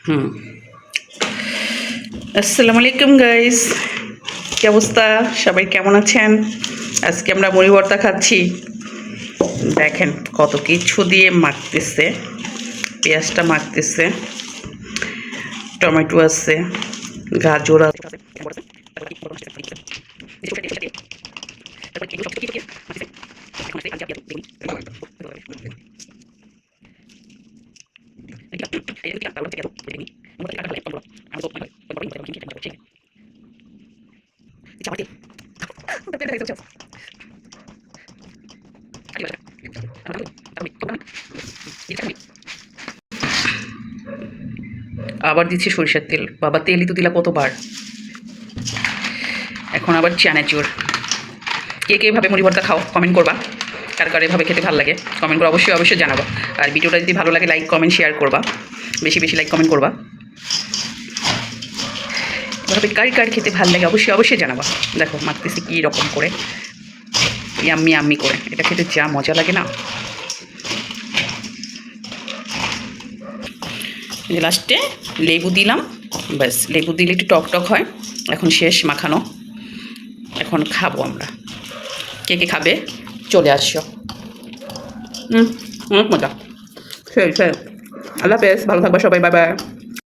হুম। আসসালামু আলাইকুম গাইস, কি অবস্থা? সবাই কেমন আছেন? আজকে আমরা মুড়ি ভর্তা খাচ্ছি। দেখেন কত কিছু দিয়ে মাখতেছে, পেঁয়াজটা মাখতেছে, টমেটো আছে, গাজর আছে। আবার দিচ্ছি সরিষার তেল। বাবা, তেলই তো দিলা কতবার। এখন আবার চানাচুর। কে কে এভাবে মুড়ি ভর্তা খাও কমেন্ট করবা। কার কার এভাবে খেতে ভালো লাগে কমেন্ট করে অবশ্যই অবশ্যই জানাবা। আর ভিডিওটা যদি ভালো লাগে লাইক কমেন্ট শেয়ার করবা, বেশি বেশি লাইক কমেন্ট করবা। এভাবে কার কার খেতে ভালো লাগে অবশ্যই অবশ্যই জানাবা। দেখো মাখতেছি কী রকম করে, ইয়াম্মি আম্মি করে। এটা খেতে যা মজা লাগে না। লাস্টে লেবু দিলাম, ব্যাস। লেবু দিলে একটু টক টক হয়। এখন শেষ মাখানো, এখন খাবো আমরা। কে কে খাবে চলে আসছো। অনেক মজা। সেই সেই। আল্লাহ হাফেজ, ভালো থাকবা সবাই, বাই বাই।